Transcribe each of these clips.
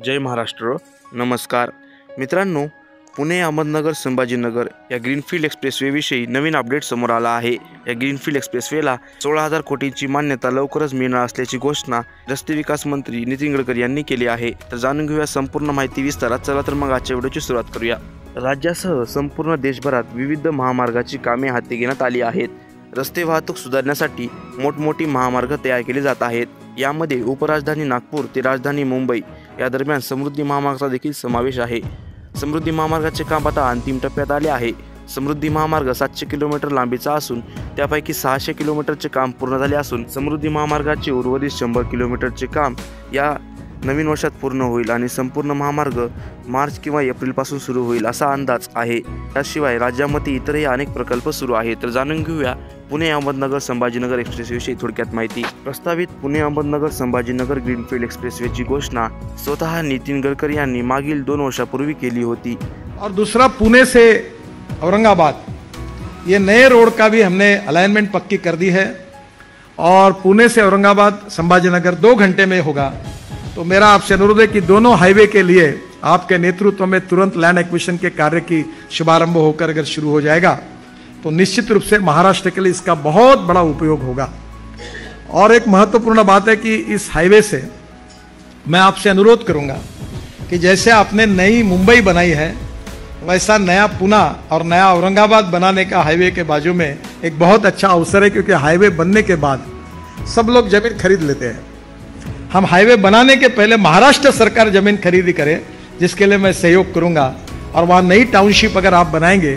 जय महाराष्ट्र। नमस्कार मित्रांनो, पुणे अहमदनगर संभाजीनगर या ग्रीनफील्ड एक्सप्रेसवे विषयी नवीन अपडेट समोर आला आहे। या ग्रीनफील्ड एक्सप्रेसवेला 16,000 कोटींची मान्यता लवकरच मिळणार असल्याची घोषणा रस्ते विकास मंत्री नितीन गडकरी यांनी केली आहे। तर जाणून घेऊया संपूर्ण माहिती विस्तारात। चला तर मग आजच्या व्हिडिओची सुरुवात करूया। राज्यासह संपूर्ण देशभरात विविध महामार्गाची कामे हाती घेण्यात आली आहेत। रस्ते वाहतूक सुधारण्यासाठी मोठमोठी महामार्ग तयार केले जात आहेत। यामध्ये उपराजधानी नागपूर ते राजधानी मुंबई या दरम्यान समृद्धी महामार्गाचा देखील समावेश आहे। समृद्धी महामार्गाचे काम आता अंतिम टप्प्यात आले आहे। समृद्धी महामार्ग 700 किलोमीटर लांबीचा असून त्यापैकी 600 किलोमीटरचे काम पूर्ण झाले असून समृद्धी महामार्गाचे उर्वरित 100 किलोमीटरचे काम या नवीन वर्षात पूर्ण होईल आणि संपूर्ण महामार्ग मार्च किंवा एप्रिल पासून सुरू होईल असा अंदाज आहे। त्याशिवाय राज्यामध्ये इतरही अनेक प्रकल्प सुरू आहेत। तर जाणून घेऊया पुणे अहमदनगर संभाजीनगर एक्सप्रेसवेविषयी थोडक्यात माहिती। प्रस्तावित पुणे अहमदनगर संभाजीनगर ग्रीनफील्ड एक्सप्रेसवेची घोषणा स्वतः नितीन गडकरी यांनी मागील 2 वर्षापूर्वी केली होती। और दूसरा, पुणे से औरंगाबाद ये नए रोड का भी हमने अलाइनमेंट पक्की कर दी है और पुणे से औरंगाबाद संभाजीनगर 2 घंटे में होगा। तो मेरा आपसे अनुरोध है कि दोनों हाईवे के लिए आपके नेतृत्व में तुरंत लैंड एक्विजिशन के कार्य की शुभारंभ होकर अगर शुरू हो जाएगा तो निश्चित रूप से महाराष्ट्र के लिए इसका बहुत बड़ा उपयोग होगा। और एक महत्वपूर्ण बात है कि इस हाईवे से मैं आपसे अनुरोध करूंगा कि जैसे आपने नई मुंबई बनाई है वैसा नया पुणे और नया औरंगाबाद बनाने का हाईवे के बाजू में एक बहुत अच्छा अवसर है, क्योंकि हाईवे बनने के बाद सब लोग जमीन खरीद लेते हैं। हम हाईवे बनाने के पहले महाराष्ट्र सरकार जमीन खरीदी करे, जिसके लिए मैं सहयोग करूंगा। और वहाँ नई टाउनशिप अगर आप बनाएंगे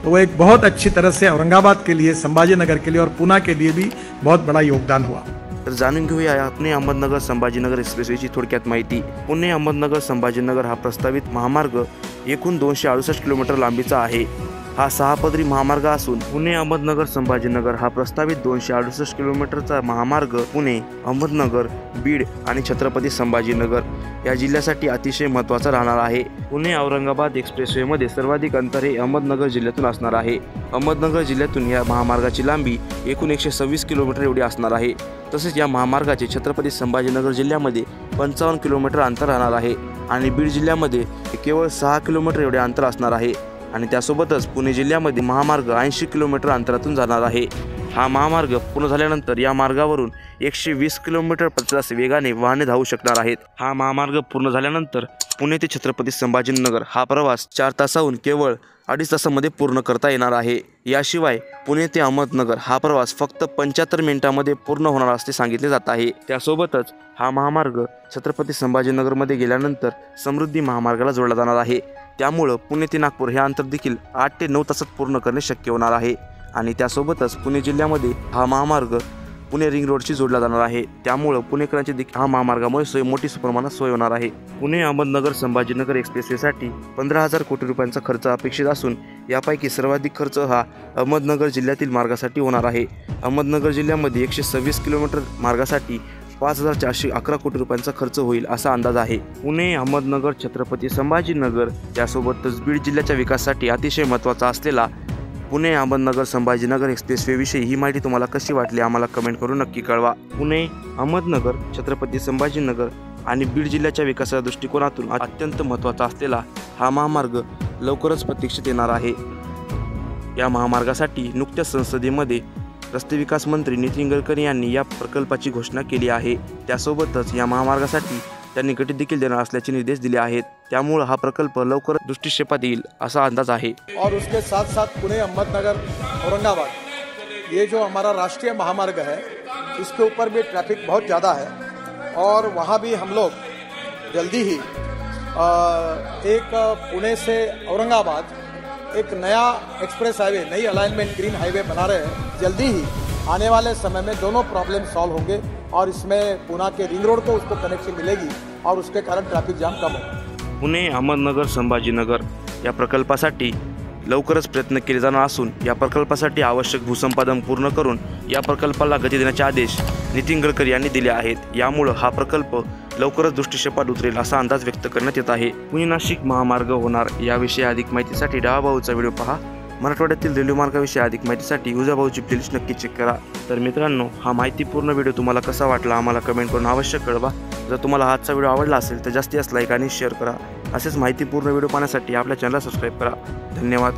तो वो एक बहुत अच्छी तरह से औरंगाबाद के लिए, संभाजीनगर के लिए और पुणे के लिए भी बहुत बड़ा योगदान हुआ। तर जाणून घेऊया पुणे अहमदनगर संभाजीनगर एक्सप्रेसवेची थोडक्यात माहिती। पुणे अहमदनगर संभाजीनगर हा प्रस्तावित महामार्ग एकूण 268 किलोमीटर लांबीचा आहे। हा 6 पदरी महामार्ग असून पुणे अहमदनगर संभाजीनगर हा प्रस्तावित 268 किलोमीटरचा महामार्ग पुणे, अहमदनगर, बीड आणि छत्रपती संभाजीनगर या जिल्ह्यासाठी अतिशय महत्त्वाचा राहणार आहे। पुणे औरंगाबाद एक्सप्रेसवेमध्ये सर्वाधिक अंतर हे अहमदनगर जिल्ह्यातून असणार आहे। अहमदनगर जिल्ह्यातून या महामार्गाची लांबी एकूण 126 किलोमीटर एवढी असणार आहे। तसेच या महामार्गाचे छत्रपती संभाजीनगर जिल्ह्यामध्ये 55 किलोमीटर अंतर राहणार आहे आणि बीड जिल्ह्यामध्ये केवळ 6 किलोमीटर एवढे अंतर असणार आहे। आणि त्यासोबतच पुणे जिल्ह्यामध्ये महामार्ग 80 किलोमीटर अंतरातून जाणार आहे। हा महामार्ग पूर्ण झाल्यानंतर या मार्गावरून 120 किलोमीटर प्रति तास वेगाने वाहने धावू शकणार आहेत। हा महामार्ग पूर्ण झाल्यानंतर पुणे ते छत्रपती संभाजीनगर हा प्रवास 4 तासाहून केवळ 2.5 तासामध्ये पूर्ण करता येणार आहे। याशिवाय पुणे ते अहमदनगर हा प्रवास फक्त 75 मिनिटांमध्ये पूर्ण होणार असते सांगितले जात आहे। त्यासोबतच हा महामार्ग छत्रपती संभाजीनगरमध्ये गेल्यानंतर समृद्धी महामार्गाला जोडला जाणार आहे। त्यामुळे पुणे ते नागपूर हे अंतर देखील 8 ते 9 तासात पूर्ण करणे शक्य होणार आहे। आणि त्यासोबतच पुणे जिल्ह्यामध्ये हा महामार्ग पुणे रिंग रोडशी जोडला जाणार आहे। त्यामुळे पुणेकरांची देखील हा महामार्गामुळे मोठी प्रमाणात सोय होणार आहे। पुणे अहमदनगर संभाजीनगर एक्सप्रेसवेसाठी 15,000 कोटी रुपयांचा खर्च अपेक्षित असून यापैकी सर्वाधिक खर्च हा अहमदनगर जिल्ह्यातील मार्गासाठी होणार आहे। अहमदनगर जिल्ह्यामध्ये 126 किलोमीटर मार्गासाठी 5,411 कोटी रुपयांचा खर्च होईल असा अंदाज आहे। पुणे, अहमदनगर, छत्रपती संभाजीनगर यासोबतच बीड जिल्ह्याच्या विकासासाठी अतिशय महत्त्वाचा असलेला पुणे अहमदनगर संभाजीनगर एक्सप्रेसवेविषयी ही माहिती तुम्हाला कशी वाटली आम्हाला कमेंट करून नक्की कळवा। पुणे, अहमदनगर, छत्रपती संभाजीनगर आणि बीड जिल्ह्याच्या विकासाच्या दृष्टिकोनातून अत्यंत महत्त्वाचा असलेला हा महामार्ग लवकरच प्रतीक्षित येणार आहे। या महामार्गासाठी नुकत्याच संसदेमध्ये रस्ते विकास मंत्री नितीन गडकरी यांनी या प्रकल्पाची घोषणा केली आहे। त्यासोबतच या महामार्गासाठी त्यांनी गती देखील देणार असल्याचे निर्देश दिले आहेत। त्यामुळे हा प्रकल्प लवकर दृष्टिक्षेपात येईल असा अंदाज आहे। और उसके साथ साथ पुणे, अहमदनगर, औरंगाबाद ये जो हमारा राष्ट्रीय महामार्ग है इसके ऊपर भी ट्रैफिक बहुत ज़्यादा है और वहाँ भी हम लोग जल्दी ही एक पुणे से औरंगाबाद एक नया एक्सप्रेस हाईवे, नई अलाइनमेंट ग्रीन हाईवे बना रहे हैं। जल्दी ही आने वाले समय में दोनों प्रॉब्लम सॉल्व होंगे और इसमें पुणे के रिंग रोड को उसको कनेक्शन मिलेगी और उसके कारण ट्रैफिक जाम कम होगा। पुणे, अहमदनगर, संभाजीनगर या प्रकल्पासाठी लवकरच प्रयत्न केले जाणार असून या प्रकल्पासाठी आवश्यक भूसंपादन पूर्ण करून या प्रकल्पाला गती देण्याचे आदेश नितीन गडकरी यांनी दिले आहेत। यामुळे हा प्रकल्प लवकरच दृष्टिक्षेपात उतरेल असा अंदाज व्यक्त करण्यात येत आहे। पुणे नाशिक महामार्ग होणार याविषयी अधिक माहितीसाठी डावा भाऊचा व्हिडिओ पहा। मराठवाड्यातील रेल्वे मार्गाविषयी अधिक माहितीसाठी युजाभाऊची प्लेलिस्ट नक्की चेक करा. तर मित्रांनो, हा माहितीपूर्ण व्हिडिओ तुम्हाला कसा वाटला आम्हाला कमेंट करून अवश्य कळवा. जर तुम्हाला आजचा व्हिडिओ आवडला असेल तर जास्तीत जास्त लाईक आणि शेअर करा. असेच माहितीपूर्ण व्हिडिओ पाहण्यासाठी आपल्या चॅनलला सबस्क्राईब करा. धन्यवाद.